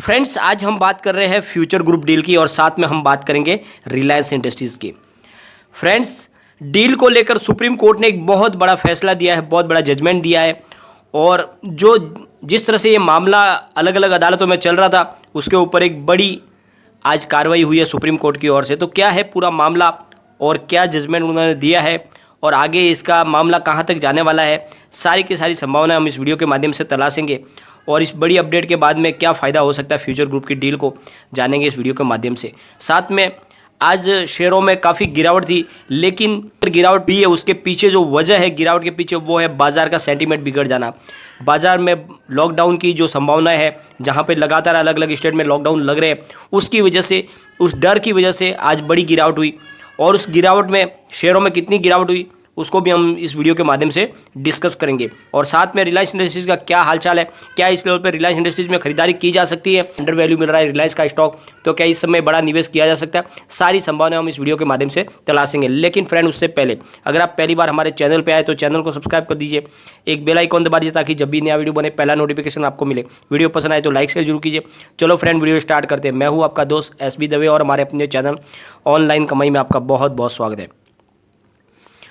Friends, आज हम बात कर रहे हैं फ्यूचर ग्रुप डील की और साथ में हम बात करेंगे रिलायंस इंडस्ट्रीज़ की। फ्रेंड्स, डील को लेकर सुप्रीम कोर्ट ने एक बहुत बड़ा फैसला दिया है, बहुत बड़ा जजमेंट दिया है और जिस तरह से ये मामला अलग अलग अदालतों में चल रहा था उसके ऊपर एक बड़ी आज कार्रवाई हुई है सुप्रीम कोर्ट की ओर से। तो क्या है पूरा मामला और क्या जजमेंट उन्होंने दिया है और आगे इसका मामला कहाँ तक जाने वाला है, सारी की सारी संभावनाएं हम इस वीडियो के माध्यम से तलाशेंगे और इस बड़ी अपडेट के बाद में क्या फ़ायदा हो सकता है फ्यूचर ग्रुप की डील को जानेंगे इस वीडियो के माध्यम से। साथ में आज शेयरों में काफ़ी गिरावट थी, लेकिन गिरावट भी है, उसके पीछे जो वजह है गिरावट के पीछे वो है बाजार का सेंटीमेंट बिगड़ जाना। बाजार में लॉकडाउन की जो संभावनाएं है, जहां पे लगातार अलग अलग स्टेट में लॉकडाउन लग रहे हैं, उसकी वजह से, उस डर की वजह से आज बड़ी गिरावट हुई और उस गिरावट में शेयरों में कितनी गिरावट हुई उसको भी हम इस वीडियो के माध्यम से डिस्कस करेंगे। और साथ में रिलायंस इंडस्ट्रीज़ का क्या हालचाल है, क्या इस लेवल पर रिलायंस इंडस्ट्रीज़ में खरीदारी की जा सकती है, अंडर वैल्यू मिल रहा है रिलायंस का स्टॉक, तो क्या इस समय बड़ा निवेश किया जा सकता है, सारी संभावनाएं हम इस वीडियो के माध्यम से तलाशेंगे। लेकिन फ्रेंड, उससे पहले अगर आप पहली बार हमारे चैनल पर आए तो चैनल को सब्सक्राइब कर दीजिए, एक बेल आइकॉन दबा दीजिए ताकि जब भी नया वीडियो बने पहला नोटिफिकेशन आपको मिले। वीडियो पसंद आए तो लाइक शेयर जरूर कीजिए। चलो फ्रेंड, वीडियो स्टार्ट करते हैं। मैं हूँ आपका दोस्त SB दवे और हमारे अपने चैनल ऑनलाइन कमाई में आपका बहुत बहुत स्वागत है।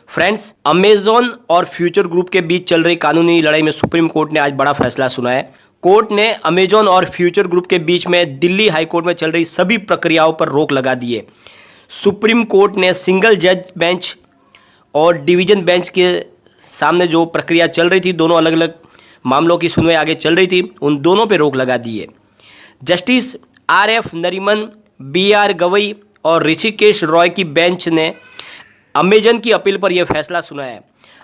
फ्रेंड्स, अमेजॉन और फ्यूचर ग्रुप के बीच चल रही कानूनी लड़ाई में सुप्रीम कोर्ट ने आज बड़ा फैसला सुनाया है। कोर्ट ने अमेजॉन और फ्यूचर ग्रुप के बीच में दिल्ली हाई कोर्ट में चल रही सभी प्रक्रियाओं पर रोक लगा दी है। सुप्रीम कोर्ट ने सिंगल जज बेंच और डिवीजन बेंच के सामने जो प्रक्रिया चल रही थी, दोनों अलग अलग मामलों की सुनवाई आगे चल रही थी, उन दोनों पर रोक लगा दी है। Justice RF Nariman, BR Gavai और ऋषिकेश रॉय की बेंच ने अमेजन की अपील पर यह फैसला सुनाया है।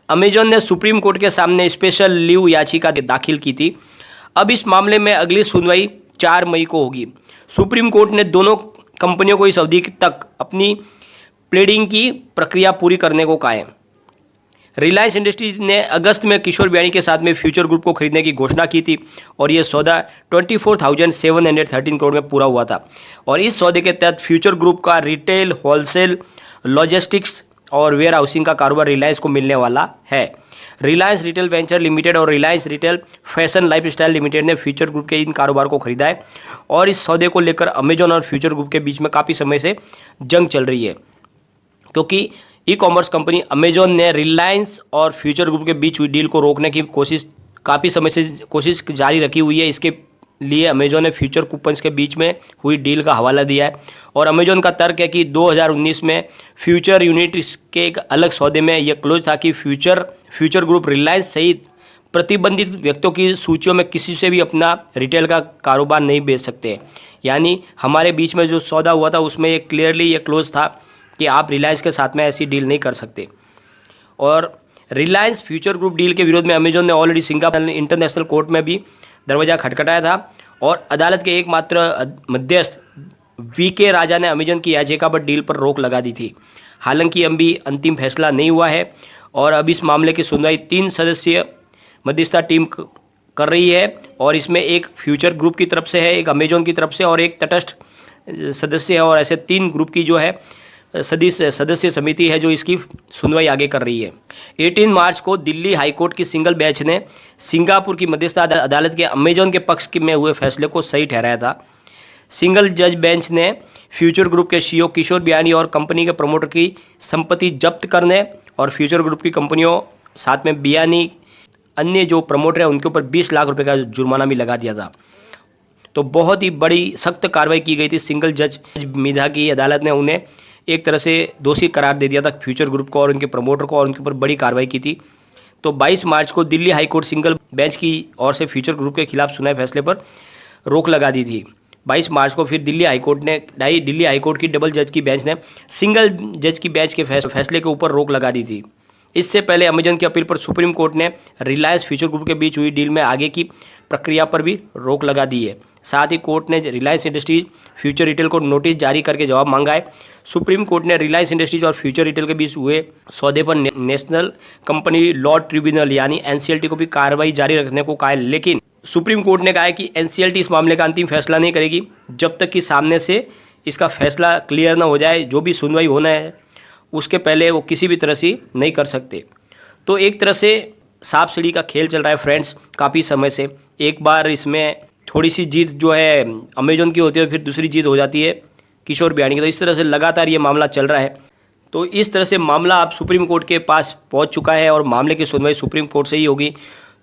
अमेजन ने सुप्रीम कोर्ट के सामने स्पेशल लीव याचिका दाखिल की थी। अब इस मामले में अगली सुनवाई 4 मई को होगी। सुप्रीम कोर्ट ने दोनों कंपनियों को इस अवधि तक अपनी प्लीडिंग की प्रक्रिया पूरी करने को कहा है। रिलायंस इंडस्ट्रीज ने अगस्त में किशोर बियाणी के साथ में फ्यूचर ग्रुप को खरीदने की घोषणा की थी और यह सौदा 24,713 करोड़ में पूरा हुआ था। और इस सौदे के तहत फ्यूचर ग्रुप का रिटेल, होलसेल, लॉजिस्टिक्स और वेयर हाउसिंग का कारोबार रिलायंस को मिलने वाला है। रिलायंस रिटेल वेंचर लिमिटेड और Reliance retail fashion lifestyle limited ने फ्यूचर ग्रुप के इन कारोबार को खरीदा है और इस सौदे को लेकर अमेजॉन और फ्यूचर ग्रुप के बीच में काफ़ी समय से जंग चल रही है, क्योंकि ई-कॉमर्स कंपनी अमेजॉन ने रिलायंस और फ्यूचर ग्रुप के बीच हुई डील को रोकने की काफ़ी समय से कोशिश जारी रखी हुई है। इसके लिए अमेजॉन ने फ्यूचर कूपन्स के बीच में हुई डील का हवाला दिया है और अमेजॉन का तर्क है कि 2019 में फ्यूचर यूनिट के एक अलग सौदे में यह क्लोज था कि फ्यूचर ग्रुप रिलायंस सहित प्रतिबंधित व्यक्तियों की सूचियों में किसी से भी अपना रिटेल का कारोबार नहीं बेच सकते। यानी हमारे बीच में जो सौदा हुआ था उसमें ये क्लियरली ये क्लोज था कि आप रिलायंस के साथ में ऐसी डील नहीं कर सकते। और रिलायंस फ्यूचर ग्रुप डील के विरोध में अमेजॉन ने ऑलरेडी सिंगापुर इंटरनेशनल कोर्ट में भी दरवाजा खटखटाया था और अदालत के एकमात्र मध्यस्थ VK राजा ने अमेजन की याचिका पर डील पर रोक लगा दी थी। हालांकि अभी अंतिम फैसला नहीं हुआ है और अब इस मामले की सुनवाई 3 सदस्यीय मध्यस्थता टीम कर रही है और इसमें एक फ्यूचर ग्रुप की तरफ से है, एक अमेजॉन की तरफ से और एक तटस्थ सदस्य है और ऐसे 3 ग्रुप की जो है सदस्य समिति है जो इसकी सुनवाई आगे कर रही है। 18 मार्च को दिल्ली हाईकोर्ट की सिंगल बेंच ने सिंगापुर की मध्यस्थता अदालत के अमेजॉन के पक्ष में हुए फैसले को सही ठहराया था। सिंगल जज बेंच ने फ्यूचर ग्रुप के CEO किशोर बियाणी और कंपनी के प्रमोटर की संपत्ति जब्त करने और फ्यूचर ग्रुप की कंपनियों साथ में बियाणी अन्य जो प्रमोटर हैं उनके ऊपर 20 लाख रुपए का जुर्माना भी लगा दिया था। तो बहुत ही बड़ी सख्त कार्रवाई की गई थी। सिंगल जज मिधा की अदालत ने उन्हें एक तरह से दोषी करार दे दिया था, फ्यूचर ग्रुप को और उनके प्रमोटर को, और उनके ऊपर बड़ी कार्रवाई की थी। तो 22 मार्च को दिल्ली हाईकोर्ट सिंगल बेंच की ओर से फ्यूचर ग्रुप के खिलाफ सुनाए फैसले पर रोक लगा दी थी। 22 मार्च को फिर दिल्ली हाईकोर्ट की डबल जज की बेंच ने सिंगल जज की बेंच के फैसले के ऊपर रोक लगा दी थी। इससे पहले अमेजन की अपील पर सुप्रीम कोर्ट ने रिलायंस फ्यूचर ग्रुप के बीच हुई डील में आगे की प्रक्रिया पर भी रोक लगा दी है। साथ ही कोर्ट ने रिलायंस इंडस्ट्रीज फ्यूचर रिटेल को नोटिस जारी करके जवाब मांगा है। सुप्रीम कोर्ट ने रिलायंस इंडस्ट्रीज और फ्यूचर रिटेल के बीच हुए सौदे पर नेशनल कंपनी लॉ ट्रिब्यूनल यानी NCLT को भी कार्रवाई जारी रखने को कहा है, लेकिन सुप्रीम कोर्ट ने कहा है कि NCLT इस मामले का अंतिम फैसला नहीं करेगी जब तक कि सामने से इसका फैसला क्लियर ना हो जाए। जो भी सुनवाई होना है उसके पहले वो किसी भी तरह से नहीं कर सकते। तो एक तरह से सांप सीढ़ी का खेल चल रहा है फ्रेंड्स काफ़ी समय से। एक बार इसमें थोड़ी सी जीत जो है अमेजोन की होती है, फिर दूसरी जीत हो जाती है किशोर बियाणी की। तो इस तरह से लगातार ये मामला चल रहा है। तो इस तरह से मामला अब सुप्रीम कोर्ट के पास पहुंच चुका है और मामले की सुनवाई सुप्रीम कोर्ट से ही होगी।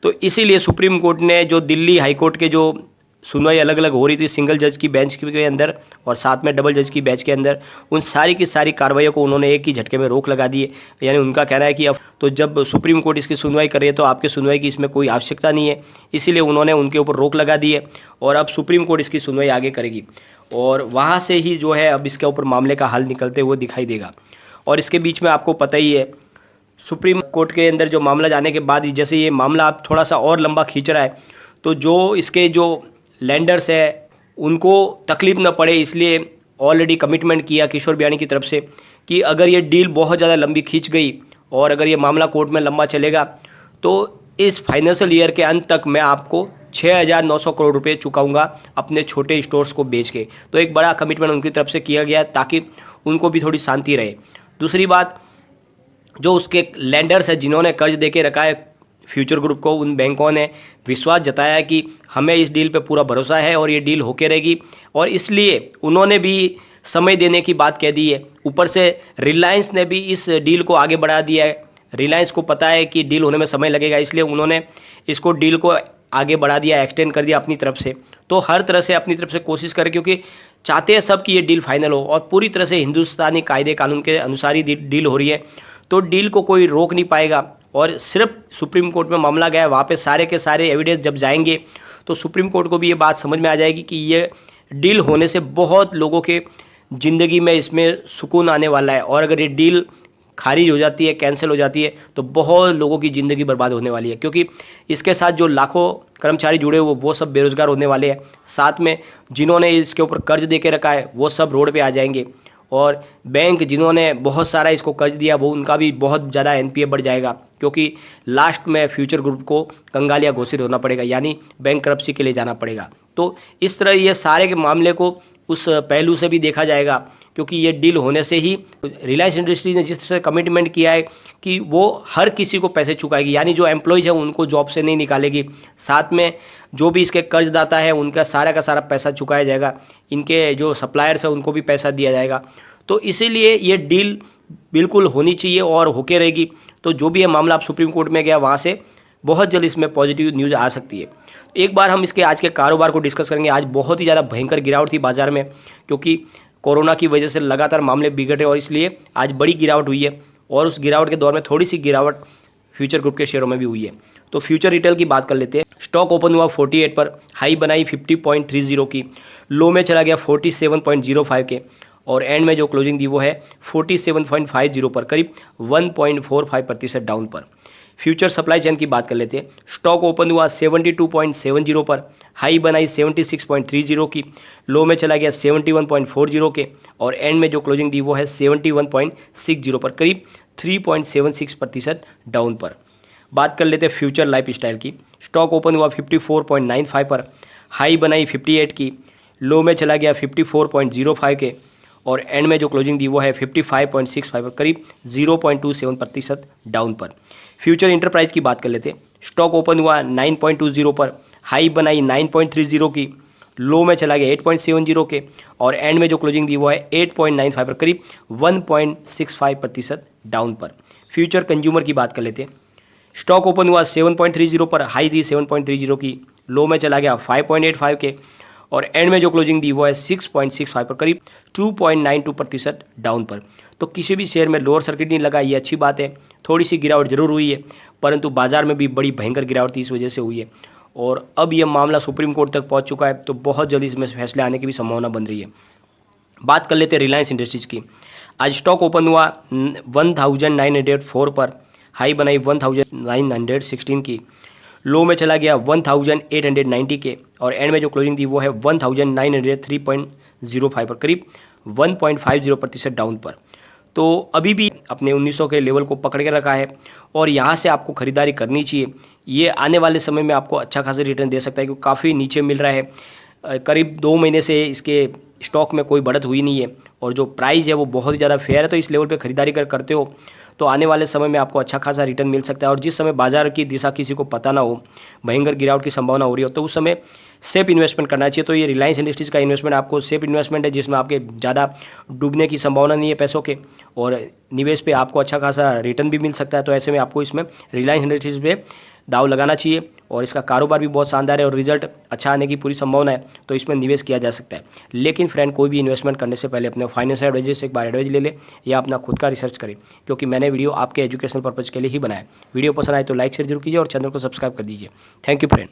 तो इसीलिए सुप्रीम कोर्ट ने जो दिल्ली हाई कोर्ट के जो सुनवाई अलग अलग हो रही थी सिंगल जज की बेंच के अंदर और साथ में डबल जज की बेंच के अंदर, उन सारी की सारी कार्रवाइयों को उन्होंने एक ही झटके में रोक लगा दी है। यानी उनका कहना है कि अब तो जब सुप्रीम कोर्ट इसकी सुनवाई कर रही है तो आपकी सुनवाई की इसमें कोई आवश्यकता नहीं है, इसीलिए उन्होंने उनके ऊपर रोक लगा दी है और अब सुप्रीम कोर्ट इसकी सुनवाई आगे करेगी और वहाँ से ही जो है अब इसके ऊपर मामले का हल निकलते हुए दिखाई देगा। और इसके बीच में आपको पता ही है सुप्रीम कोर्ट के अंदर जो मामला जाने के बाद ही जैसे ये मामला अब थोड़ा सा और लंबा खींच रहा है, तो जो इसके जो लैंडर्स है उनको तकलीफ न पड़े, इसलिए ऑलरेडी कमिटमेंट किया किशोर बियाणी की तरफ से कि अगर ये डील बहुत ज़्यादा लंबी खींच गई और अगर ये मामला कोर्ट में लंबा चलेगा तो इस फाइनेंशियल ईयर के अंत तक मैं आपको 6,900 करोड़ रुपए चुकाऊंगा अपने छोटे स्टोर्स को बेच के। तो एक बड़ा कमिटमेंट उनकी तरफ से किया गया ताकि उनको भी थोड़ी शांति रहे। दूसरी बात, जो उसके लैंडर्स है जिन्होंने कर्ज दे के रखा है फ्यूचर ग्रुप को, उन बैंकों ने विश्वास जताया है कि हमें इस डील पे पूरा भरोसा है और ये डील होके रहेगी और इसलिए उन्होंने भी समय देने की बात कह दी है। ऊपर से रिलायंस ने भी इस डील को आगे बढ़ा दिया है। रिलायंस को पता है कि डील होने में समय लगेगा, इसलिए उन्होंने इसको डील को आगे बढ़ा दिया, एक्सटेंड कर दिया अपनी तरफ से। तो हर तरह से अपनी तरफ से कोशिश करें क्योंकि चाहते हैं सब कि ये डील फाइनल हो और पूरी तरह से हिंदुस्तानी कायदे कानून के अनुसार ही डील हो रही है। तो डील को कोई रोक नहीं पाएगा और सिर्फ सुप्रीम कोर्ट में मामला गया है, वहाँ पे सारे के सारे एविडेंस जब जाएंगे तो सुप्रीम कोर्ट को भी ये बात समझ में आ जाएगी कि ये डील होने से बहुत लोगों के ज़िंदगी में इसमें सुकून आने वाला है और अगर ये डील खारिज हो जाती है, कैंसिल हो जाती है तो बहुत लोगों की ज़िंदगी बर्बाद होने वाली है क्योंकि इसके साथ जो लाखों कर्मचारी जुड़े हुए वो सब बेरोज़गार होने वाले हैं। साथ में जिन्होंने इसके ऊपर कर्ज दे के रखा है वो सब रोड पे आ जाएंगे और बैंक जिन्होंने बहुत सारा इसको कर्ज दिया वो उनका भी बहुत ज़्यादा एनपीए बढ़ जाएगा क्योंकि लास्ट में फ्यूचर ग्रुप को कंगालिया घोषित होना पड़ेगा, यानी बैंकरप्सी के लिए जाना पड़ेगा। तो इस तरह ये सारे के मामले को उस पहलू से भी देखा जाएगा क्योंकि ये डील होने से ही रिलायंस इंडस्ट्रीज ने जिस तरह से कमिटमेंट किया है कि वो हर किसी को पैसे चुकाएगी, यानी जो एम्प्लॉयज़ है उनको जॉब से नहीं निकालेगी, साथ में जो भी इसके कर्जदाता है उनका सारा का सारा पैसा चुकाया जाएगा, इनके जो सप्लायर्स है उनको भी पैसा दिया जाएगा। तो इसीलिए ये डील बिल्कुल होनी चाहिए और होके रहेगी। तो जो भी है मामला अब सुप्रीम कोर्ट में गया, वहाँ से बहुत जल्द इसमें पॉजिटिव न्यूज़ आ सकती है। एक बार हम इसके आज के कारोबार को डिस्कस करेंगे। आज बहुत ही ज़्यादा भयंकर गिरावट थी बाजार में क्योंकि कोरोना की वजह से लगातार मामले बिगड़ रहे और इसलिए आज बड़ी गिरावट हुई है और उस गिरावट के दौर में थोड़ी सी गिरावट फ्यूचर ग्रुप के शेयरों में भी हुई है। तो फ्यूचर रिटेल की बात कर लेते हैं। स्टॉक ओपन हुआ 48 पर, हाई बनाई 50.30 की, लो में चला गया 47.05 के और एंड में जो क्लोजिंग दी वो है 47.50 पर, करीब 1.45% डाउन पर। फ्यूचर सप्लाई चेन की बात कर लेते हैं। स्टॉक ओपन हुआ 72.70 पर, हाई बनाई 76.30 की, लो में चला गया 71.40 के और एंड में जो क्लोजिंग दी वो है 71.60 पर, करीब 3.76% डाउन पर। बात कर लेते हैं फ्यूचर लाइफ स्टाइल की। स्टॉक ओपन हुआ 54.95 पर, हाई बनाई 58 की, लो में चला गया 54.05 के और एंड में जो क्लोजिंग दी वो है 55.65 पर, करीब 0.27% डाउन पर। फ्यूचर इंटरप्राइज की बात कर लेते हैं। स्टॉक ओपन हुआ 9.20 पर, हाई बनाई 9.30 की, लो में चला गया 8.70 के और एंड में जो क्लोजिंग दी वो है 8.95 पर, करीब 1.65% डाउन पर। फ्यूचर कंज्यूमर की बात कर लेते हैं। स्टॉक ओपन हुआ 7.30 पर, हाई थी 7.30 की, लो में चला गया 5.85 के और एंड में जो क्लोजिंग दी वो है 6.65 पर, करीब 2.92% डाउन पर। तो किसी भी शेयर में लोअर सर्किट नहीं लगा, ये अच्छी बात है। थोड़ी सी गिरावट जरूर हुई है परंतु बाजार में भी बड़ी भयंकर गिरावट थी, इस वजह से हुई है और अब यह मामला सुप्रीम कोर्ट तक पहुंच चुका है तो बहुत जल्दी इसमें फैसले आने की भी संभावना बन रही है। बात कर लेते हैं रिलायंस इंडस्ट्रीज़ की। आज स्टॉक ओपन हुआ 1904 पर, हाई बनाई 1916 की, लो में चला गया 1890 के और एंड में जो क्लोजिंग दी वो है 1903.05 पर, करीब 1.50% डाउन पर। तो अभी भी अपने 1900 के लेवल को पकड़ के रखा है और यहाँ से आपको ख़रीदारी करनी चाहिए। ये आने वाले समय में आपको अच्छा खासा रिटर्न दे सकता है क्योंकि काफ़ी नीचे मिल रहा है। करीब 2 महीने से इसके स्टॉक में कोई बढ़त हुई नहीं है और जो प्राइस है वो बहुत ही ज़्यादा फेयर है। तो इस लेवल पे ख़रीदारी करते हो तो आने वाले समय में आपको अच्छा खासा रिटर्न मिल सकता है और जिस समय बाजार की दिशा किसी को पता ना हो, भयंकर गिरावट की संभावना हो रही हो, तो उस समय सेफ इन्वेस्टमेंट करना चाहिए। तो ये रिलायंस इंडस्ट्रीज़ का इन्वेस्टमेंट आपको सेफ इन्वेस्टमेंट है, जिसमें आपके ज़्यादा डूबने की संभावना नहीं है पैसों के, और निवेश पे आपको अच्छा खासा रिटर्न भी मिल सकता है। तो ऐसे में आपको इसमें रिलायंस इंडस्ट्रीज़ पे दाव लगाना चाहिए, और इसका कारोबार भी बहुत शानदार है और रिजल्ट अच्छा आने की पूरी संभावना है, तो इसमें निवेश किया जा सकता है। लेकिन फ्रेंड, कोई भी इन्वेस्टमेंट करने से पहले अपने फाइनेंशियल एडवाइजर से एक बार एडवाइस ले ले, या अपना खुद का रिसर्च करें, क्योंकि मैंने वीडियो आपके एजुकेशनल पर्पज़ के लिए ही बनाया। वीडियो पसंद आए तो लाइक शेयर जरूर कीजिए और चैनल को सब्सक्राइब कर दीजिए। Thank you friend.